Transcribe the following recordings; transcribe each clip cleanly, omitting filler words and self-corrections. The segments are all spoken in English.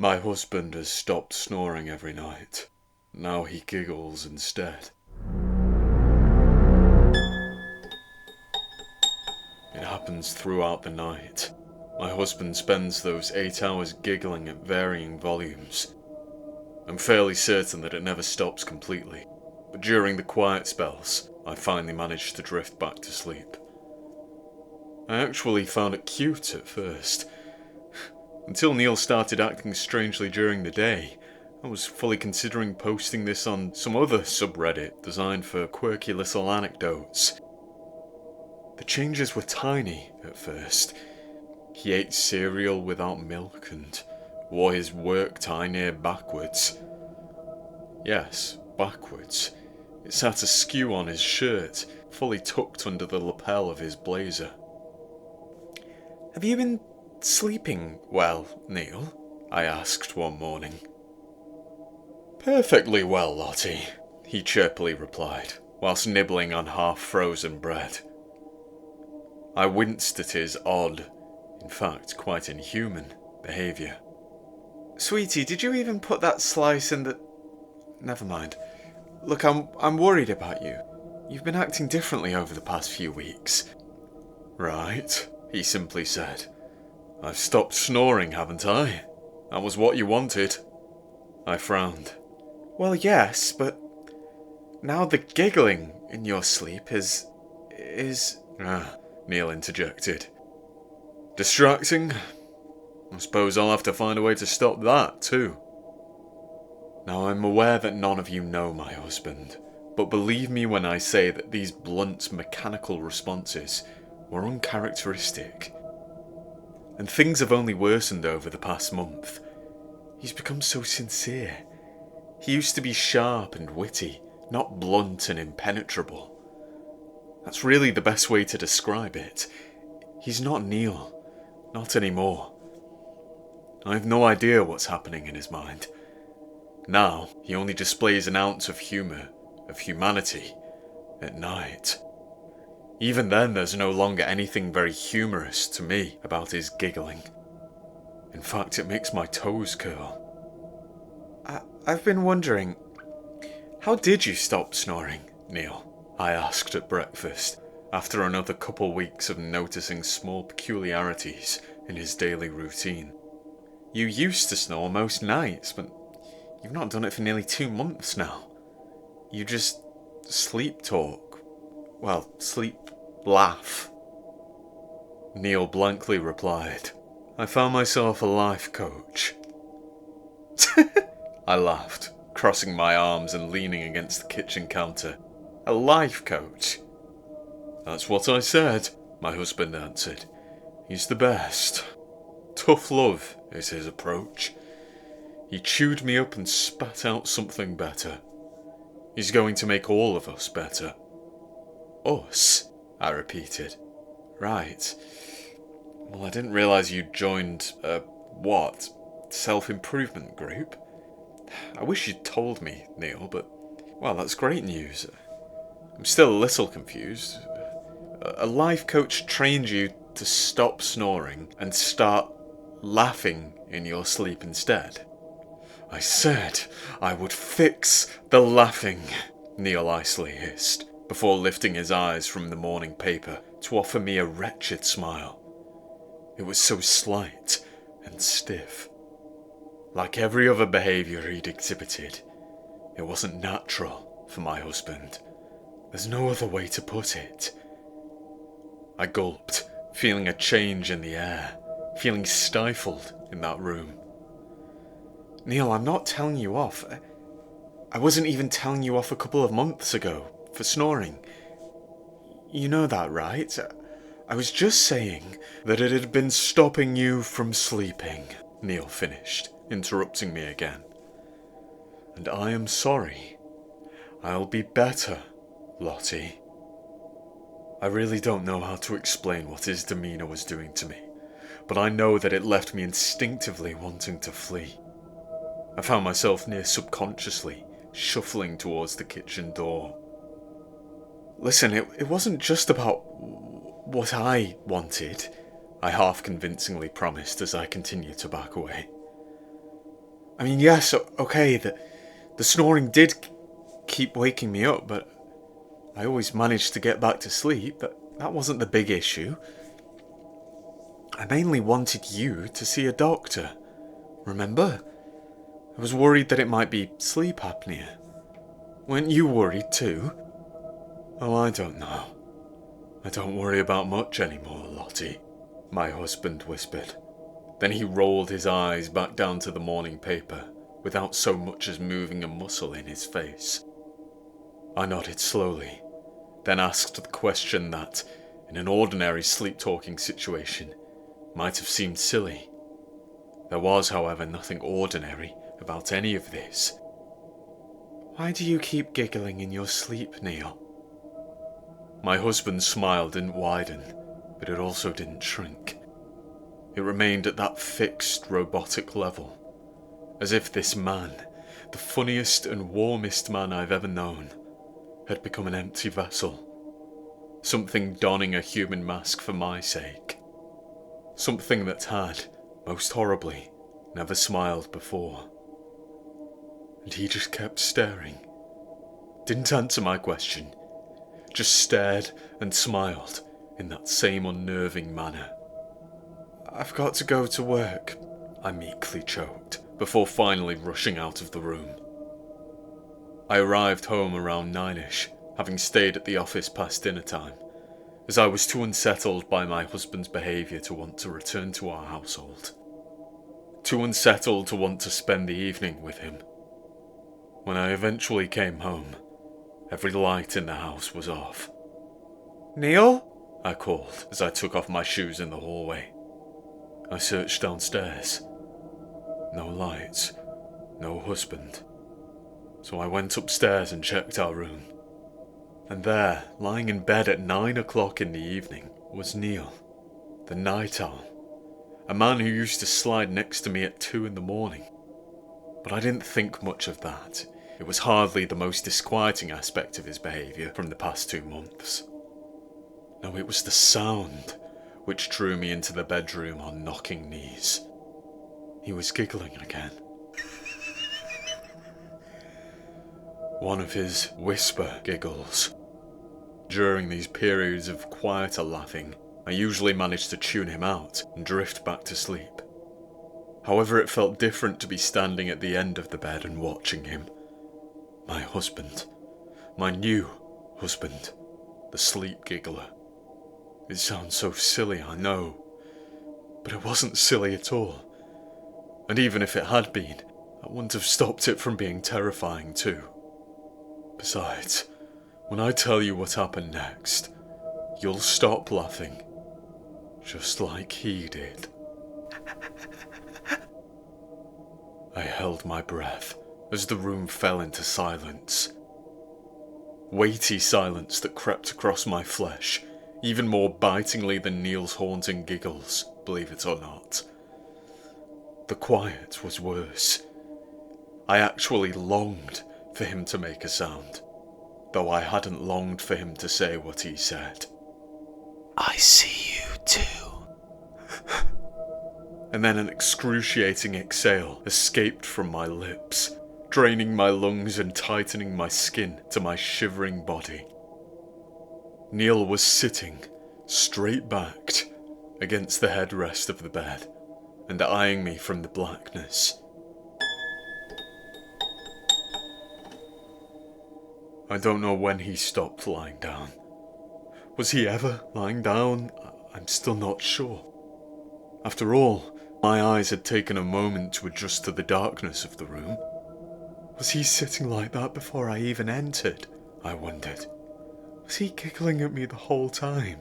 My husband has stopped snoring every night. Now he giggles instead. It happens throughout the night. My husband spends those 8 hours giggling at varying volumes. I'm fairly certain that it never stops completely, but during the quiet spells, I finally manage to drift back to sleep. I actually found it cute at first. Until Neil started acting strangely during the day, I was fully considering posting this on some other subreddit designed for quirky little anecdotes. The changes were tiny at first. He ate cereal without milk and wore his work tie near backwards. Yes, backwards. It sat askew on his shirt, fully tucked under the lapel of his blazer. "Have you been sleeping well, Neil?" I asked one morning. "Perfectly well, Lottie," he chirpily replied, whilst nibbling on half-frozen bread. I winced at his odd, in fact quite inhuman, behaviour. "Sweetie, did you even put that slice in the..." Never mind. Look, I'm worried about you. You've been acting differently over the past few weeks. Right, he simply said. I've stopped snoring, haven't I? That was what you wanted. I frowned. Well, yes, but now the giggling in your sleep is... Neil interjected. Distracting? I suppose I'll have to find a way to stop that, too. Now, I'm aware that none of you know my husband, but believe me when I say that these blunt, mechanical responses were uncharacteristic. And things have only worsened over the past month. He's become so sincere. He used to be sharp and witty, not blunt and impenetrable. That's really the best way to describe it. He's not Neil. Not anymore. I have no idea what's happening in his mind. Now, he only displays an ounce of humour, of humanity, at night. Even then, there's no longer anything very humorous to me about his giggling. In fact, it makes my toes curl. I've been wondering, how did you stop snoring, Neil? I asked at breakfast, after another couple weeks of noticing small peculiarities in his daily routine. You used to snore most nights, but you've not done it for nearly 2 months now. You just sleep talk. Well, sleep laugh. Neil blankly replied, I found myself a life coach. I laughed, crossing my arms and leaning against the kitchen counter. A life coach? That's what I said, my husband answered. He's the best. Tough love is his approach. He chewed me up and spat out something better. He's going to make all of us better. Us? I repeated. Right. Well, I didn't realise you'd joined a, what? Self-improvement group? I wish you'd told me, Neil, but, well, that's great news. I'm still a little confused. A life coach trained you to stop snoring and start laughing in your sleep instead. I said I would fix the laughing, Neil icily hissed, before lifting his eyes from the morning paper to offer me a wretched smile. It was so slight and stiff. Like every other behaviour he'd exhibited, it wasn't natural for my husband. There's no other way to put it. I gulped, feeling a change in the air, feeling stifled in that room. Neil, I'm not telling you off. I wasn't even telling you off a couple of months ago for snoring. You know that, right? I was just saying that it had been stopping you from sleeping, Neil finished, interrupting me again. And I am sorry. I'll be better, Lottie. I really don't know how to explain what his demeanour was doing to me, but I know that it left me instinctively wanting to flee. I found myself near subconsciously shuffling towards the kitchen door. Listen, it wasn't just about what I wanted, I half-convincingly promised as I continued to back away. I mean, yes, okay, the snoring did keep waking me up, but I always managed to get back to sleep. That wasn't the big issue. I mainly wanted you to see a doctor. Remember? I was worried that it might be sleep apnea. Weren't you worried too? Oh, I don't know. I don't worry about much anymore, Lottie, my husband whispered. Then he rolled his eyes back down to the morning paper, without so much as moving a muscle in his face. I nodded slowly, then asked the question that, in an ordinary sleep-talking situation, might have seemed silly. There was, however, nothing ordinary about any of this. Why do you keep giggling in your sleep, Neil? My husband's smile didn't widen, but it also didn't shrink. It remained at that fixed, robotic level, as if this man, the funniest and warmest man I've ever known, had become an empty vessel. Something donning a human mask for my sake. Something that had, most horribly, never smiled before. And he just kept staring. Didn't answer my question, just stared and smiled in that same unnerving manner. I've got to go to work, I meekly choked, before finally rushing out of the room. I arrived home around 9ish, having stayed at the office past dinner time, as I was too unsettled by my husband's behaviour to want to return to our household. Too unsettled to want to spend the evening with him. When I eventually came home, every light in the house was off. Neil? I called as I took off my shoes in the hallway. I searched downstairs. No lights, no husband. So I went upstairs and checked our room. And there, lying in bed at 9 o'clock in the evening, was Neil, the night owl. A man who used to slide next to me at 2 in the morning. But I didn't think much of that. It was hardly the most disquieting aspect of his behaviour from the past 2 months. No, it was the sound which drew me into the bedroom on knocking knees. He was giggling again. One of his whisper giggles. During these periods of quieter laughing, I usually managed to tune him out and drift back to sleep. However, it felt different to be standing at the end of the bed and watching him. My husband. My new husband. The sleep giggler. It sounds so silly, I know. But it wasn't silly at all. And even if it had been, that wouldn't have stopped it from being terrifying too. Besides, when I tell you what happened next, you'll stop laughing. Just like he did. I held my breath as the room fell into silence. Weighty silence that crept across my flesh, even more bitingly than Neil's haunting giggles, believe it or not. The quiet was worse. I actually longed for him to make a sound, though I hadn't longed for him to say what he said. I see you too. And then an excruciating exhale escaped from my lips, draining my lungs and tightening my skin to my shivering body. Neil was sitting, straight-backed, against the headrest of the bed, and eyeing me from the blackness. I don't know when he stopped lying down. Was he ever lying down? I'm still not sure. After all, my eyes had taken a moment to adjust to the darkness of the room. Was he sitting like that before I even entered? I wondered. Was he giggling at me the whole time?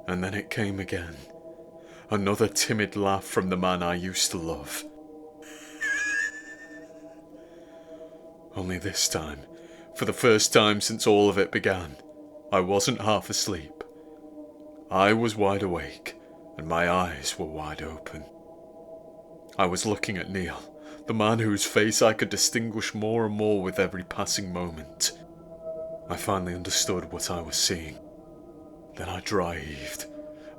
And then it came again. Another timid laugh from the man I used to love. Only this time, for the first time since all of it began, I wasn't half asleep. I was wide awake, and my eyes were wide open. I was looking at Neil, the man whose face I could distinguish more and more with every passing moment. I finally understood what I was seeing. Then I dry heaved,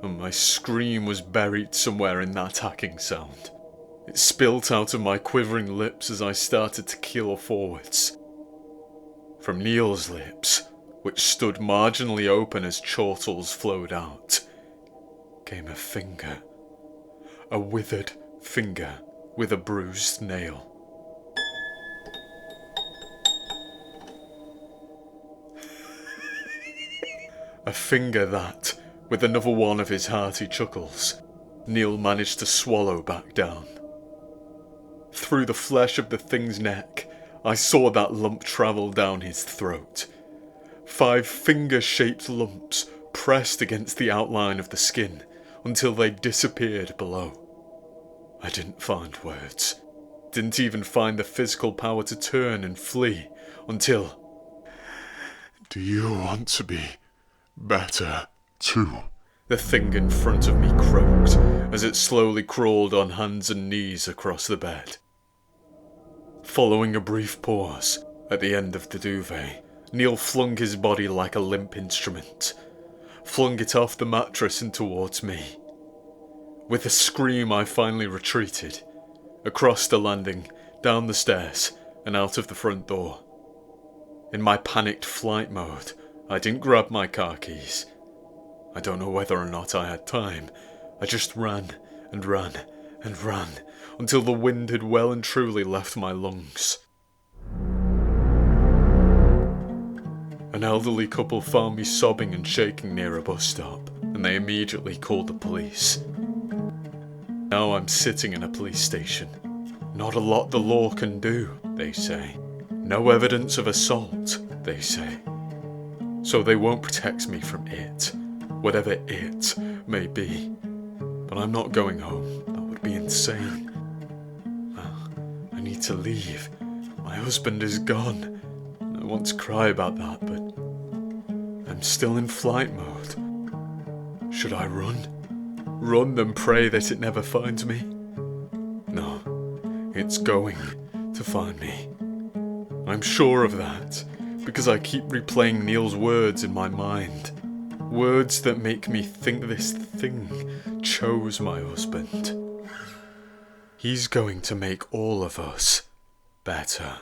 and my scream was buried somewhere in that hacking sound. It spilt out of my quivering lips as I started to keel forwards. From Neil's lips, which stood marginally open as chortles flowed out, came a finger. A withered finger with a bruised nail. A finger that, with another one of his hearty chuckles, Neil managed to swallow back down. Through the flesh of the thing's neck, I saw that lump travel down his throat. 5 finger-shaped lumps pressed against the outline of the skin until they disappeared below. I didn't find words. Didn't even find the physical power to turn and flee until... Do you want to be better too? The thing in front of me croaked as it slowly crawled on hands and knees across the bed. Following a brief pause at the end of the duvet, Neil flung his body like a limp instrument, flung it off the mattress and towards me. With a scream, I finally retreated, across the landing, down the stairs, and out of the front door. In my panicked flight mode, I didn't grab my car keys. I don't know whether or not I had time. I just ran and ran and ran until the wind had well and truly left my lungs. An elderly couple found me sobbing and shaking near a bus stop, and they immediately called the police. Now I'm sitting in a police station. Not a lot the law can do, they say. No evidence of assault, they say. So they won't protect me from it, whatever it may be. But I'm not going home. That would be insane. I need to leave. My husband is gone. I want to cry about that, but I'm still in flight mode. Should I run? Run and pray that it never finds me? No, it's going to find me. I'm sure of that, because I keep replaying Neil's words in my mind. Words that make me think this thing chose my husband. He's going to make all of us better.